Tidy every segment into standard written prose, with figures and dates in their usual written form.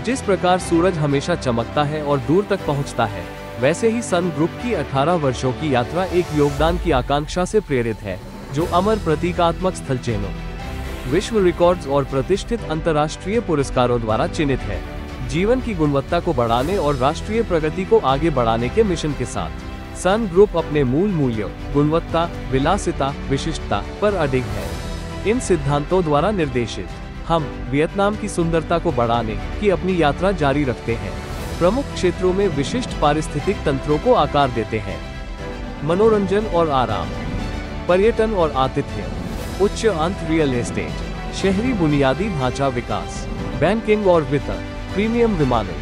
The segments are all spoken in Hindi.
जिस प्रकार सूरज हमेशा चमकता है और दूर तक पहुंचता है, वैसे ही सन ग्रुप की 18 वर्षों की यात्रा एक योगदान की आकांक्षा से प्रेरित है, जो अमर प्रतीकात्मक स्थल चिन्हों, विश्व रिकॉर्ड्स और प्रतिष्ठित अंतर्राष्ट्रीय पुरस्कारों द्वारा चिन्हित है। जीवन की गुणवत्ता को बढ़ाने और राष्ट्रीय प्रगति को आगे बढ़ाने के मिशन के साथ सन ग्रुप अपने मूल मूल्यों गुणवत्ता, विलासिता, विशिष्टता पर अडिग है। इन सिद्धांतों द्वारा निर्देशित हम वियतनाम की सुंदरता को बढ़ाने की अपनी यात्रा जारी रखते हैं। प्रमुख क्षेत्रों में विशिष्ट पारिस्थितिक तंत्रों को आकार देते हैं। मनोरंजन और आराम, पर्यटन और आतिथ्य, उच्च अंत रियल एस्टेट, शहरी बुनियादी ढांचा विकास, बैंकिंग और वित्त, प्रीमियम विमानन।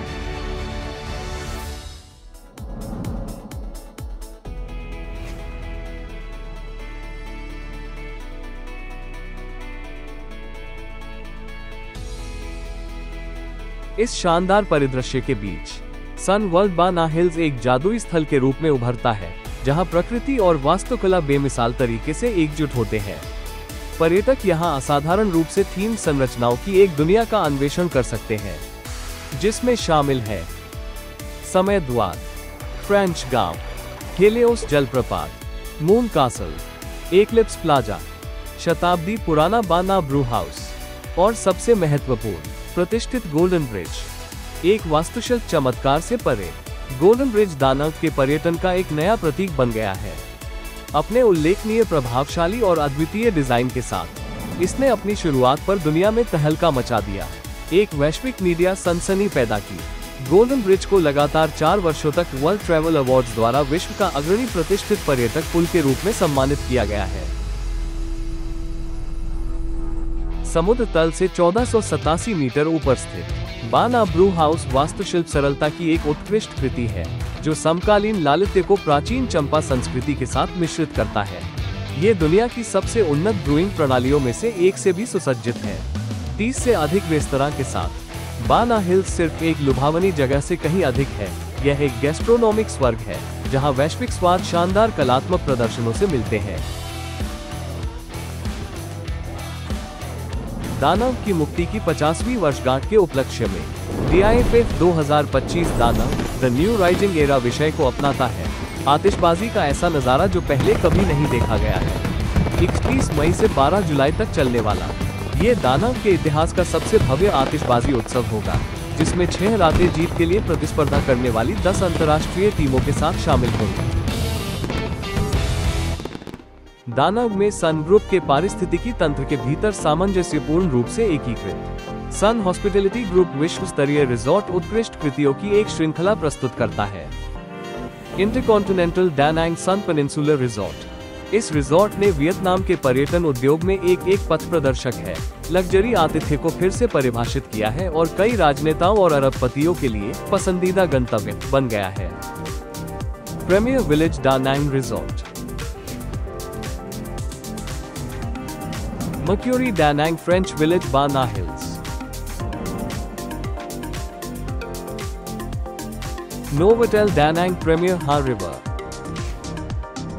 इस शानदार परिदृश्य के बीच सन वर्ल्ड बा ना हिल्स एक जादुई स्थल के रूप में उभरता है, जहां प्रकृति और वास्तुकला बेमिसाल तरीके से एकजुट होते हैं। पर्यटक यहां असाधारण रूप से थीम संरचनाओं की एक दुनिया का अन्वेषण कर सकते हैं, जिसमें शामिल है समय द्वार, फ्रेंच गांव, हेलियोस जलप्रपात, मून कासल, एक्लिप्स प्लाजा, शताब्दी पुराना बा ना ब्रू हाउस और सबसे महत्वपूर्ण प्रतिष्ठित गोल्डन ब्रिज। एक वास्तुशिल्प चमत्कार से परे, गोल्डन ब्रिज दा नंग के पर्यटन का एक नया प्रतीक बन गया है। अपने उल्लेखनीय, प्रभावशाली और अद्वितीय डिजाइन के साथ इसने अपनी शुरुआत पर दुनिया में तहलका मचा दिया, एक वैश्विक मीडिया सनसनी पैदा की। गोल्डन ब्रिज को लगातार 4 वर्षों तक वर्ल्ड ट्रैवल अवार्ड्स द्वारा विश्व का अग्रणी प्रतिष्ठित पर्यटक पुल के रूप में सम्मानित किया गया है। समुद्र तल से 1487 मीटर ऊपर स्थित बा ना ब्रू हाउस वास्तुशिल्प सरलता की एक उत्कृष्ट कृति है, जो समकालीन लालित्य को प्राचीन चंपा संस्कृति के साथ मिश्रित करता है। ये दुनिया की सबसे उन्नत ब्रूइंग प्रणालियों में से एक से भी सुसज्जित है। 30 से अधिक रेस्तरां के साथ बा ना हिल्स सिर्फ एक लुभावनी जगह से कहीं अधिक है। यह एक गैस्ट्रोनॉमिक स्वर्ग है, जहां वैश्विक स्वाद शानदार कलात्मक प्रदर्शनों से मिलते हैं। दा नंग की मुक्ति की 50वीं वर्षगांठ के उपलक्ष्य में DIFF 2025 दा नंग द न्यू राइजिंग एरा विषय को अपनाता है। आतिशबाजी का ऐसा नजारा जो पहले कभी नहीं देखा गया है। 31 मई से 12 जुलाई तक चलने वाला ये दा नंग के इतिहास का सबसे भव्य आतिशबाजी उत्सव होगा, जिसमें 6 रातें जीत के लिए प्रतिस्पर्धा करने वाली 10 अंतर्राष्ट्रीय टीमों के साथ शामिल होंगी। दा नंग में सन ग्रुप के पारिस्थितिकी तंत्र के भीतर सामंजस्यपूर्ण रूप से एकीकृत सन हॉस्पिटैलिटी ग्रुप विश्व स्तरीय रिजॉर्ट उत्कृष्ट कृतियों की एक श्रृंखला प्रस्तुत करता है। इंटरकॉन्टिनेंटल दा नंग सन पेनिनसुलर रिजॉर्ट। इस रिजॉर्ट ने वियतनाम के पर्यटन उद्योग में एक पथ प्रदर्शक है, लग्जरी आतिथ्य को फिर से परिभाषित किया है और कई राजनेताओं और अरबपतियों के लिए पसंदीदा गंतव्य बन गया है। प्रीमियर विलेज दा नंग रिजॉर्ट। मर्क्यूरी दा नंग फ्रेंच विलेज बा ना हिल्स। नोवोटेल दा नंग प्रीमियर हा रिवर।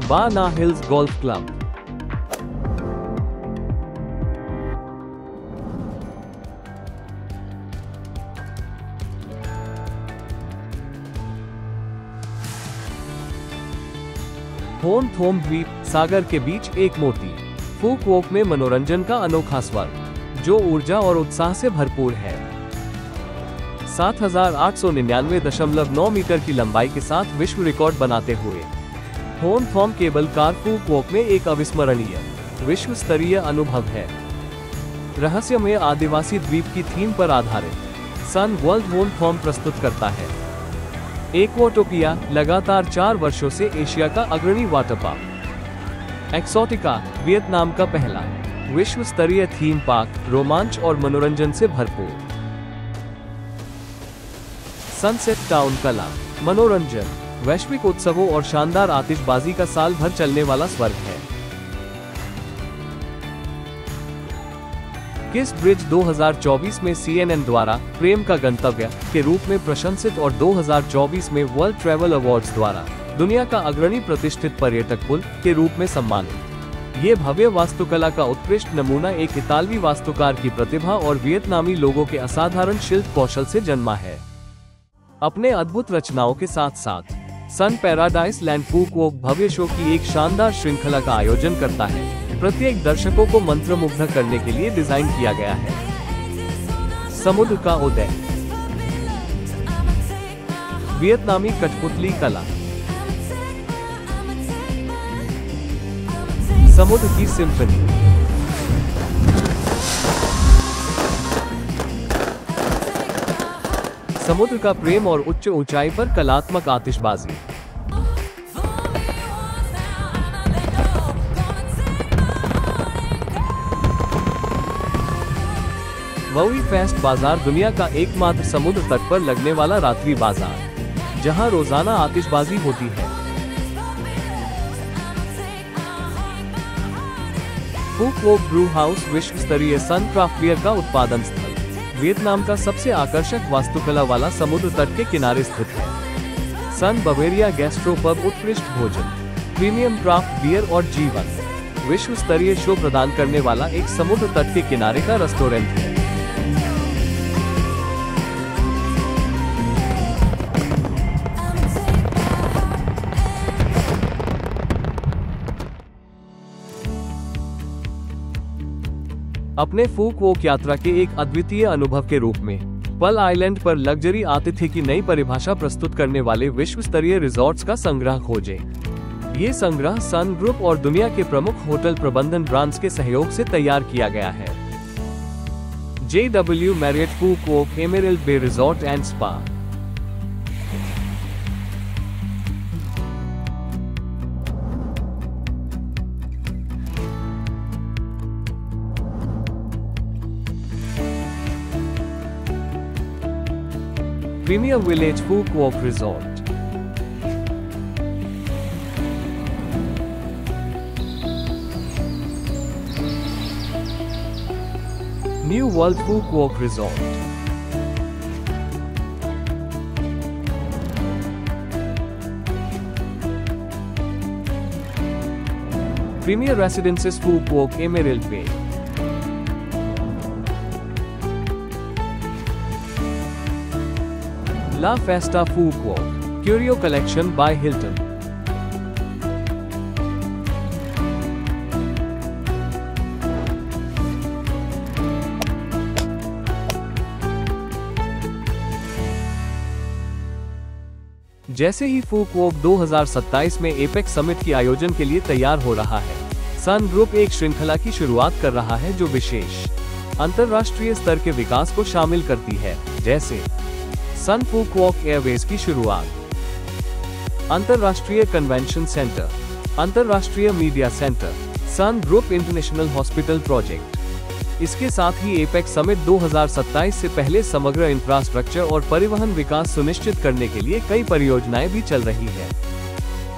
बा ना हिल्स गोल्फ क्लब। होन थोम द्वीप, सागर के बीच एक मोती। फूक वोक में मनोरंजन का अनोखा स्वर्ग, जो ऊर्जा और उत्साह से भरपूर है। 7899.9 मीटर की लंबाई के साथ विश्व रिकॉर्ड बनाते हुए होन थॉम केबल कार फूक वोक में एक अविस्मरणीय विश्व स्तरीय अनुभव है। रहस्यमय आदिवासी द्वीप की थीम पर आधारित सन वर्ल्ड होन थॉम प्रस्तुत करता है। एक्वाटोपिया लगातार 4 वर्षों से एशिया का अग्रणी वाटर पार्क। एक्सोटिका वियतनाम का पहला विश्व स्तरीय थीम पार्क, रोमांच और मनोरंजन से भरपूर। सनसेट टाउन कला, मनोरंजन, वैश्विक उत्सवों और शानदार आतिशबाजी का साल भर चलने वाला स्वर्ग है। किस ब्रिज 2024 में CNN द्वारा प्रेम का गंतव्य के रूप में प्रशंसित और 2024 में वर्ल्ड ट्रैवल अवार्ड्स द्वारा दुनिया का अग्रणी प्रतिष्ठित पर्यटक पुल के रूप में सम्मानित। ये भव्य वास्तुकला का उत्कृष्ट नमूना एक इतालवी वास्तुकार की प्रतिभा और वियतनामी लोगों के असाधारण शिल्प कौशल से जन्मा है। अपने अद्भुत रचनाओं के साथ साथ सन पैराडाइस लैंड फूक वॉक भव्य शो की एक शानदार श्रृंखला का आयोजन करता है। प्रत्येक दर्शकों को मंत्रमुग्ध करने के लिए डिजाइन किया गया है। समुद्र का उदय, वियतनामी कठपुतली कला, समुद्र की सिम्फनी, समुद्र का प्रेम और उच्च ऊंचाई पर कलात्मक आतिशबाजी। वोई फेस्ट बाजार दुनिया का एकमात्र समुद्र तट पर लगने वाला रात्रि बाजार, जहां रोजाना आतिशबाजी होती है। फूक वॉक ब्रू हाउस विश्व स्तरीय सन क्राफ्ट बियर का उत्पादन स्थल, वियतनाम का सबसे आकर्षक वास्तुकला वाला समुद्र तट के किनारे स्थित है। सन बवेरिया गैस्ट्रो पब उत्कृष्ट भोजन, प्रीमियम क्राफ्ट बियर और जीवन विश्व स्तरीय शो प्रदान करने वाला एक समुद्र तट के किनारे का रेस्टोरेंट है। अपने फूक वॉक यात्रा के एक अद्वितीय अनुभव के रूप में पल आइलैंड पर लग्जरी आतिथ्य की नई परिभाषा प्रस्तुत करने वाले विश्व स्तरीय रिजॉर्ट्स का संग्रह खोजें। ये संग्रह सन ग्रुप और दुनिया के प्रमुख होटल प्रबंधन ब्रांड्स के सहयोग से तैयार किया गया है। JW Marriott Phu Quoc Emerald Bay resort and spa, Premier Village Phuc Walk Resort, New World Phuc Walk Resort, Premier Residences Phuc Walk Emerald Bay, La Festa Phuc Walk, Curio Collection by Hilton, जैसे ही फूक वॉक 2027 में एपेक्स समिट के आयोजन के लिए तैयार हो रहा है, सन ग्रुप एक श्रृंखला की शुरुआत कर रहा है जो विशेष अंतरराष्ट्रीय स्तर के विकास को शामिल करती है, जैसे सन फूक वॉक एयरवेज की शुरुआत, अंतरराष्ट्रीय कन्वेंशन सेंटर, अंतरराष्ट्रीय मीडिया सेंटर, सन ग्रुप इंटरनेशनल हॉस्पिटल प्रोजेक्ट। इसके साथ ही एपेक्स समिट 2027 से पहले समग्र इंफ्रास्ट्रक्चर और परिवहन विकास सुनिश्चित करने के लिए कई परियोजनाएं भी चल रही है।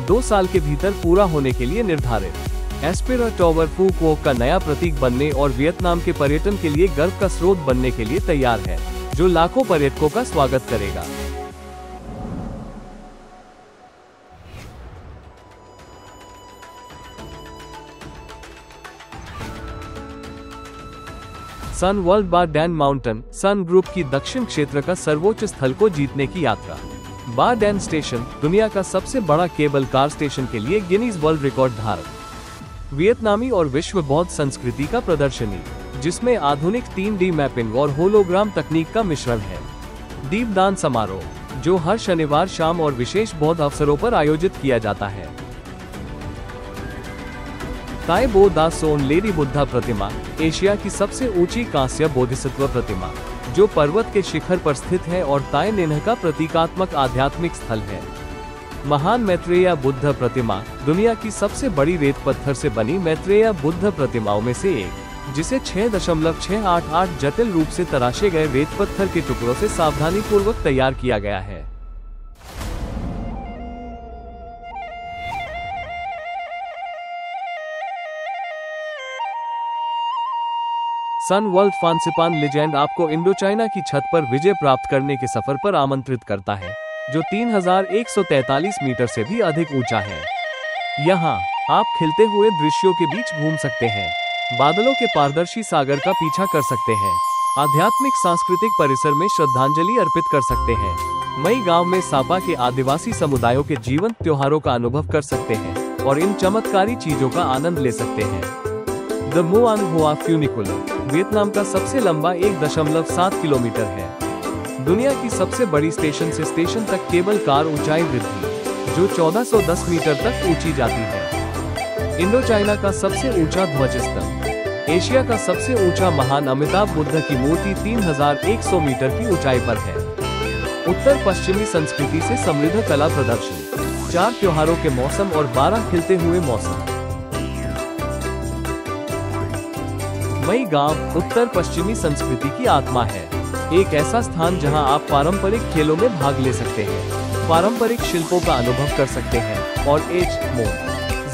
2 साल के भीतर पूरा होने के लिए निर्धारित एस्पेरा टॉवर फूक वॉक का नया प्रतीक बनने और वियतनाम के पर्यटन के लिए गर्व का स्रोत बनने के लिए तैयार है, जो लाखों पर्यटकों का स्वागत करेगा। सन वर्ल्ड बा डैन माउंटेन, सन ग्रुप की दक्षिण क्षेत्र का सर्वोच्च स्थल को जीतने की यात्रा। बा डैन स्टेशन दुनिया का सबसे बड़ा केबल कार स्टेशन के लिए गिनीज वर्ल्ड रिकॉर्ड धारक। वियतनामी और विश्व बौद्ध संस्कृति का प्रदर्शनी, जिसमें आधुनिक 3D मैपिंग और होलोग्राम तकनीक का मिश्रण है। दीपदान समारोह, जो हर शनिवार शाम और विशेष बौद्ध अवसरों पर आयोजित किया जाता है। ताई बो दा सोन लेडी बुद्धा प्रतिमा, एशिया की सबसे ऊंची कांस्य बोधिसत्व प्रतिमा, जो पर्वत के शिखर पर स्थित है और ताई नेन्ह का प्रतीकात्मक आध्यात्मिक स्थल है। महान मैत्रेय बुद्ध प्रतिमा, दुनिया की सबसे बड़ी रेत पत्थर से बनी मैत्रेय बुद्ध प्रतिमाओं में से एक, जिसे 6.688 जटिल रूप से तराशे गए रेत पत्थर के टुकड़ों से सावधानीपूर्वक तैयार किया गया है। सन वर्ल्ड फांसिपान लीजेंड आपको इंडो चाइना की छत पर विजय प्राप्त करने के सफर पर आमंत्रित करता है, जो 3143 मीटर से भी अधिक ऊंचा है। यहाँ आप खिलते हुए दृश्यों के बीच घूम सकते हैं, बादलों के पारदर्शी सागर का पीछा कर सकते हैं, आध्यात्मिक सांस्कृतिक परिसर में श्रद्धांजलि अर्पित कर सकते हैं। मई गांव में सापा के आदिवासी समुदायों के जीवंत त्योहारों का अनुभव कर सकते हैं और इन चमत्कारी चीजों का आनंद ले सकते हैं। द मुआंग हुआ फ्यूनिकुलर वियतनाम का सबसे लंबा 1.7 किलोमीटर है। दुनिया की सबसे बड़ी स्टेशन से स्टेशन तक केबल कार ऊंचाई वृद्धि, जो 1410 मीटर तक ऊंची जाती है। इंडो चाइना का सबसे ऊंचा ध्वज स्तंभ, एशिया का सबसे ऊंचा महान अमिताभ बुद्ध की मूर्ति 3100 मीटर की ऊंचाई पर है। उत्तर पश्चिमी संस्कृति से समृद्ध कला प्रदर्शनी, 4 त्योहारों के मौसम और 12 खिलते हुए मौसम। मई गांव उत्तर पश्चिमी संस्कृति की आत्मा है, एक ऐसा स्थान जहां आप पारंपरिक खेलों में भाग ले सकते हैं, पारंपरिक शिल्पों का अनुभव कर सकते हैं और एच मो,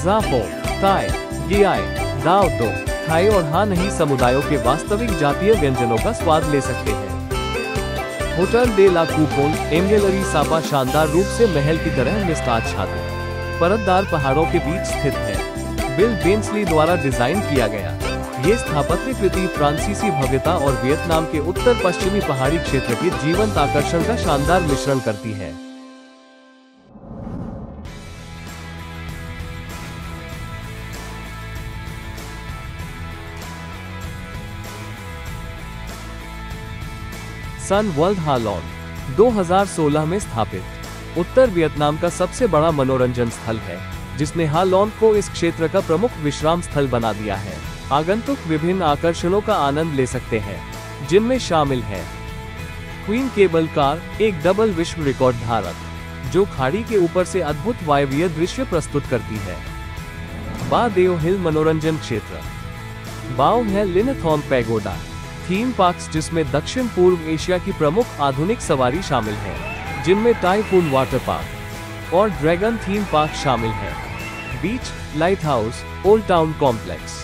जाफो, ताई, गियाई, दाओ दो, थाई और हाँ नहीं समुदायों के वास्तविक जातीय व्यंजनों का स्वाद ले सकते हैं। होटल डे ला कूपोंग एंगेलरी सापा शानदार रूप से महल की तरह निस्तार छाते परतदार पहाड़ों के बीच स्थित है। बिल बेंसली द्वारा डिजाइन किया गया ये स्थापत्य कृति फ्रांसीसी भव्यता और वियतनाम के उत्तर पश्चिमी पहाड़ी क्षेत्र के जीवंत आकर्षण का शानदार मिश्रण करती है। सन वर्ल्ड हा लॉन 2016 में स्थापित उत्तर वियतनाम का सबसे बड़ा मनोरंजन स्थल है, जिसने हा लॉन को इस क्षेत्र का प्रमुख विश्राम स्थल बना दिया है। आगंतुक विभिन्न आकर्षणों का आनंद ले सकते हैं, जिनमें शामिल है क्वीन केबल कार, एक डबल विश्व रिकॉर्ड धारक, जो खाड़ी के ऊपर से अद्भुत वायवीय दृश्य प्रस्तुत करती है। बा देओ हिल मनोरंजन क्षेत्र, बाओ है लिनथॉन पैगोडा, थीम पार्क्स जिसमें दक्षिण पूर्व एशिया की प्रमुख आधुनिक सवारी शामिल है, जिनमें टाइफून वाटर पार्क और ड्रैगन थीम पार्क शामिल है। Beach, light house, old town complex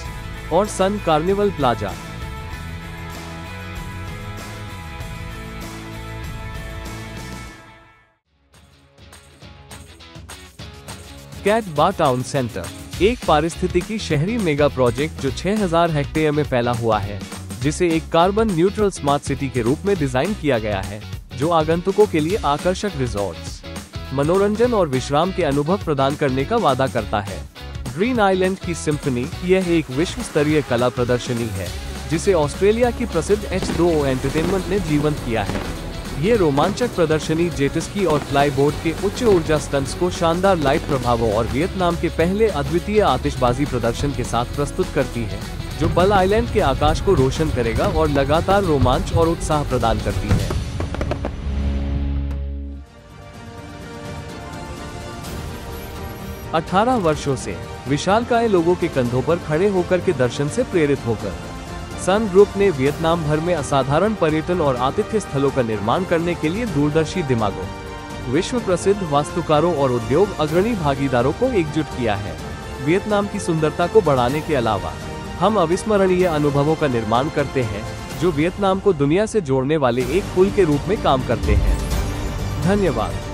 और sun carnival plaza. Cat Ba town centre, एक पारिस्थितिकी शहरी मेगा प्रोजेक्ट जो 6000 हेक्टेयर में फैला हुआ है, जिसे एक कार्बन न्यूट्रल स्मार्ट सिटी के रूप में डिजाइन किया गया है, जो आगंतुकों के लिए आकर्षक रिजॉर्ट्स, मनोरंजन और विश्राम के अनुभव प्रदान करने का वादा करता है। ग्रीन आइलैंड की सिम्फनी, यह एक विश्व स्तरीय कला प्रदर्शनी है, जिसे ऑस्ट्रेलिया की प्रसिद्ध H2O एंटरटेनमेंट ने जीवंत किया है। ये रोमांचक प्रदर्शनी जेटस्की और फ्लाईबोट के उच्च ऊर्जा स्टंट्स को शानदार लाइट प्रभावों और वियतनाम के पहले अद्वितीय आतिशबाजी प्रदर्शन के साथ प्रस्तुत करती है, जो बल आइलैंड के आकाश को रोशन करेगा और लगातार रोमांच और उत्साह प्रदान करती है। अठारह वर्षों से विशालकाय लोगों के कंधों पर खड़े होकर के दर्शन से प्रेरित होकर सन ग्रुप ने वियतनाम भर में असाधारण पर्यटन और आतिथ्य स्थलों का निर्माण करने के लिए दूरदर्शी दिमागों, विश्व प्रसिद्ध वास्तुकारों और उद्योग अग्रणी भागीदारों को एकजुट किया है। वियतनाम की सुंदरता को बढ़ाने के अलावा हम अविस्मरणीय अनुभवों का निर्माण करते हैं, जो वियतनाम को दुनिया से जोड़ने वाले एक पुल के रूप में काम करते हैं। धन्यवाद।